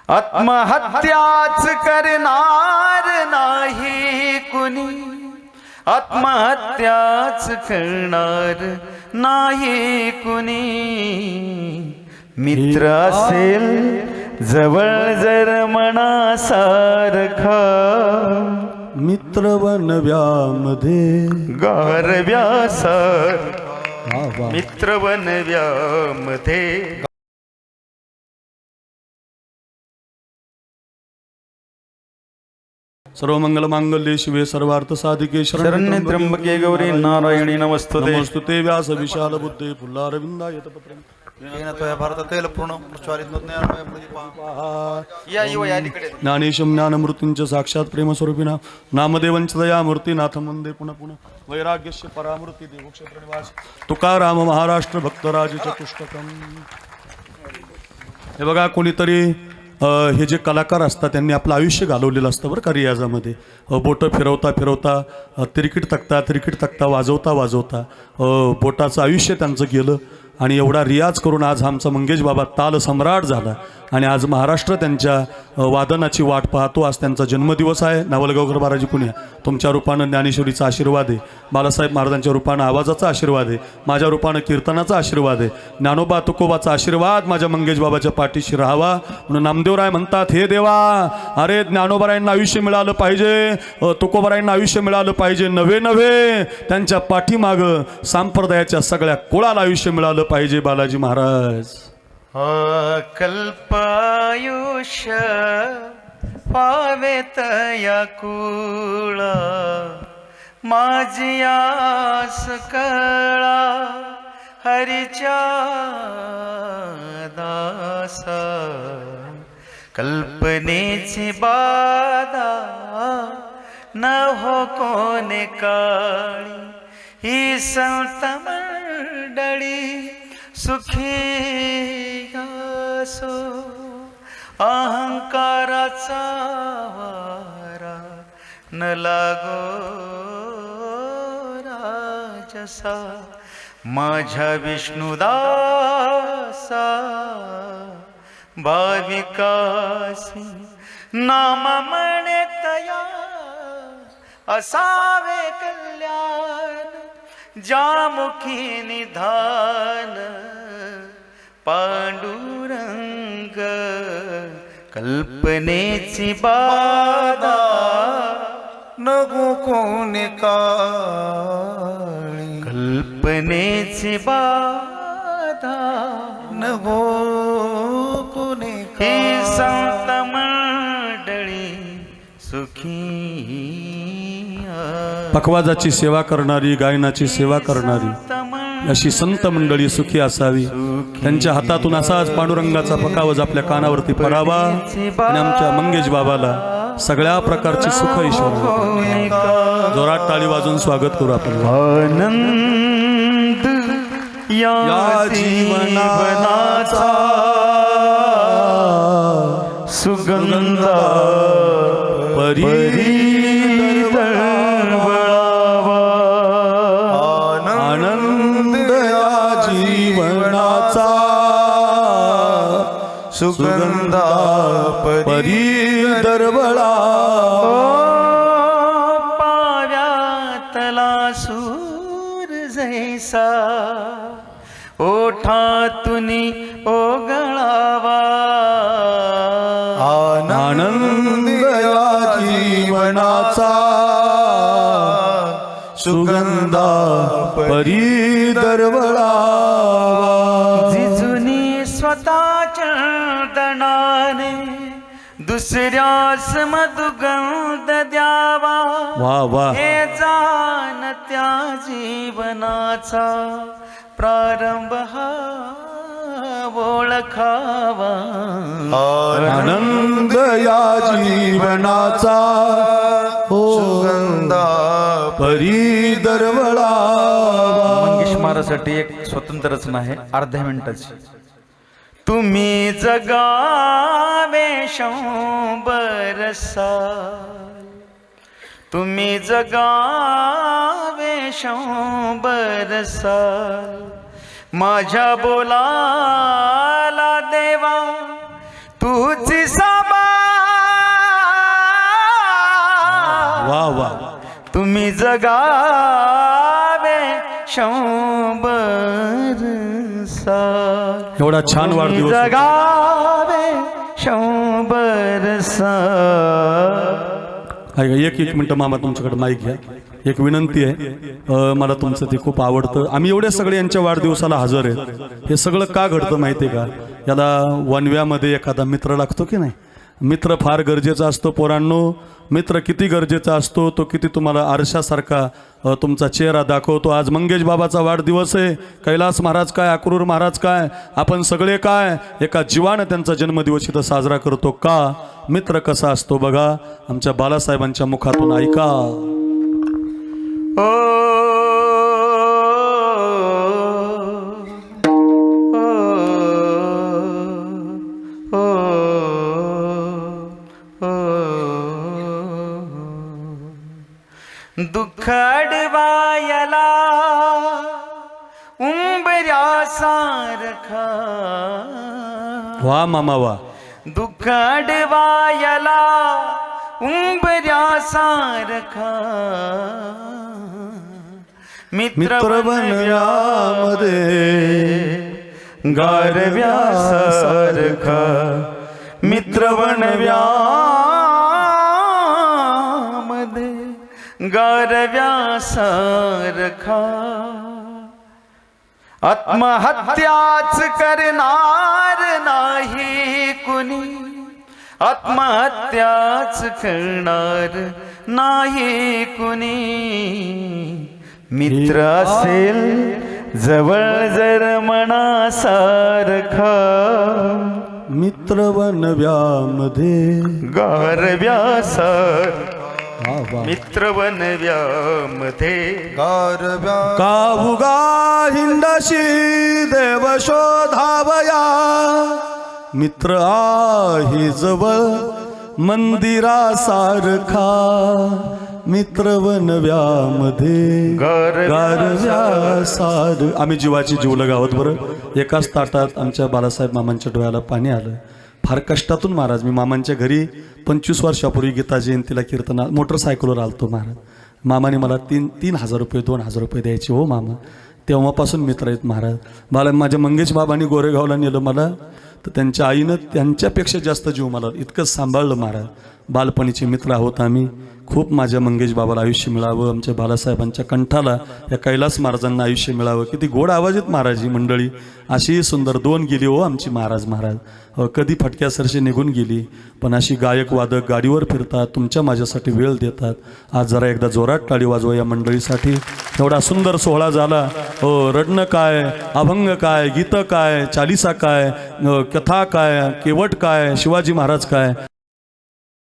आत्महत्याच करणार नाही कुणी, आत्महत्याच करणार नाही कुणी. मित्र असेल जवळ जर मनासारखा, मित्र बनव्यामध्ये गारव्यासार मित्र बनव्यामध्ये. सर्वमंगल मांगल्ये शिवे सर्वार्थ साधिके शरण्ये त्र्यंबके गौरी नारायणी नमस्तुते. नमस्तुते व्यास विशाल बुद्धे फुल्लारविंदा यतपत्रं भारतातील पूर्ण प्रचारित ज्ञानेशं ज्ञानमूर्तिंच साक्षात प्रेमस्वरूपिणा नामदेवंच दया मूर्ती नाथ मंदे पुनः पुनः वैराग्यस्य परामूर्ती देवक्षेत्र निवास तुकाराम महाराष्ट्र भक्तराज चतुष्टकम. हे बघा, कोणीतरी हे जे कलाकार असतात त्यांनी आपलं आयुष्य घालवलेलं असतं बरं का रियाजामध्ये. बोटं फिरवता फिरवता तिरकीट तक्ता वाजवता वाजवता बोटाचं आयुष्य त्यांचं गेलं. आणि एवढा रियाज करून आज आमचा मंगेश बाबा ताल सम्राट झाला आणि आज महाराष्ट्र त्यांच्या वादनाची वाट पाहतो. आज त्यांचा जन्मदिवस आहे. नावलगावकर महाराज पुण्या, तुमच्या रूपानं ज्ञानेश्वरीचा आशीर्वाद आहे, बाळासाहेब महाराजांच्या रूपानं आवाजाचा आशीर्वाद आहे, माझ्या रूपानं कीर्तनाचा आशीर्वाद आहे, ज्ञानोबा तुकोबाचा आशीर्वाद माझ्या मंगेश बाबाच्या पाठीशी राहावा. म्हणून नामदेवराय म्हणतात, हे देवा, अरे ज्ञानोबारायांना आयुष्य मिळालं पाहिजे, तुकोबारायांना आयुष्य मिळालं पाहिजे, नव्हे नव्हे त्यांच्या पाठीमागं सांप्रदायाच्या सगळ्या कुळाला आयुष्य मिळालं पाहिजे बालाजी महाराज. कल्पायुष्य पावेत या कुळा, माझी आस कळा हरीच्या दासा. कल्पनेची बाधा न हो कोणे काळी, ही संत मंडळी सुखी असो. अहंकाराचा वारा न लागो राजसा. माझ्या विष्णुदासा भाविकासी नाम म्हणे तया, असावे कल्याण ज्यामुखी निधान. पांडुरंग कल्पनेची बाधा नको कोणी काळी, कल्पनेची बाधा नको कोणी हे संत मंडळी सुखी. पखवाजाची सेवा करणारी, गायनाची सेवा करणारी अशी संत मंडळी सुखी असावी. त्यांच्या हातातून असाच पांडुरंगाचा पखावज आपल्या कानावरती पडावा आणि आमच्या मंगेश बाबाला सगळ्या प्रकारची सुख ईश्वर. जोरात टाळी वाजून स्वागत करू आपण. आनंद या जीवनाचा सुगंध परी सुगंधा परी दरवळा. पाव्यातला सूर जैसा ओठातुनी ओगळावा. आनंद या जीवनाचा सुगंधा परी दरवळावा. जिजुनी स्वतःच्या दणाने दुसऱ्यास मधुगंध द्यावा. वा वा. हे जाणत्या जीवनाचा प्रारंभ हा ओळखावा. आनंद या जीवनाचा सुगंधा परी दरवळावा. मंगेश महाराजसाठी एक स्वतंत्र रचना आहे अर्ध्या मिनिटाची. तुम्ही जगावे 100 साल, तुम्ही जगावे 100 साल. माझ्या बोलाला देवा तुझी साबा वा वा तुम्ही जगावे 100 साल एवढा छान वाढदिवस जगावे 100 साल ऐका एक मिनटं मामा तुमच्याकडे माईक घ्या एक विनंती आहे मला तुमचं ते खूप आवडतं आम्ही एवढे सगळे यांच्या वाढदिवसाला हजर आहेत हे सगळं का घडतं माहिती आहे का याला वनव्यामध्ये एखादा मित्र लागतो की नाही मित्र फार गरजेचा असतो पोरांनो मित्र किती गरजेचा असतो तो किती तुम्हाला आरशासारखा तुमचा चेहरा दाखवतो आज मंगेश बाबाचा वाढदिवस आहे कैलास महाराज काय अक्रूर महाराज काय आपण सगळे काय एका जीवानं त्यांचा जन्मदिवस इथं साजरा करतो का मित्र कसा असतो बघा आमच्या बालासाहेबांच्या मुखातून ऐका दुःख अडवायला उंबऱ्यासारखा वा मामा वा दुःख अडवायला उंबऱ्यासारखा मित्र बनव्यामध्ये गारव्यासारखा मित्र बनव्यामध्ये गारव्यासारखा आत्महत्याच करणार नाही कुणी आत्महत्याच करणार नाही कुणी मित्र असेल जवळ जर मनासारखा मित्र बनव्यामध्ये गारव्यासारखा वा वा मित्र बनव्यामध्ये गारव्या काहुगा हिंडाशी देव शोधावया मित्र आहे जवळ मंदिरासारखा मित्र बनव्यामध्ये गारव्यासार आम्ही जीवाची जीवलं गावात बरं एकाच ताटात आमच्या बालासाहेब मामांच्या डोळ्याला पाणी आलं फार कष्टातून महाराज मी मामांच्या घरी 25 वर्षापूर्वी गीता जयंतीला कीर्तना मोटरसायकलवर आलतो महाराज मामाने मला 3,000 रुपये 2,000 रुपये द्यायचे हो मामा तेव्हापासून मित्र आहेत महाराज मला माझ्या मंगेश बाबांनी गोरेगावला नेलं मला तर त्यांच्या आईनं त्यांच्यापेक्षा जास्त जीव मला इतकंच सांभाळलं महाराज बालपणीचे मित्र आहोत आम्ही खूप माझ्या मंगेश बाबाला आयुष्य मिळावं आमच्या बालासाहेबांच्या कंठाला या कैलास महाराजांना आयुष्य मिळावं किती गोड आवाज आहेत महाराज ही मंडळी अशी सुंदर 2 गेली हो आमची महाराज कधी फटक्या सरशी निघून गेली पण अशी गायक वादक गाडीवर फिरतात तुमच्या माझ्यासाठी वेळ देतात आज जरा एकदा जोरात टाळी वाजवा या मंडळीसाठी एवढा सुंदर सोहळा झाला हो रडणं काय अभंग काय गीतं काय चालिसा काय कथा काय केवट काय शिवाजी महाराज काय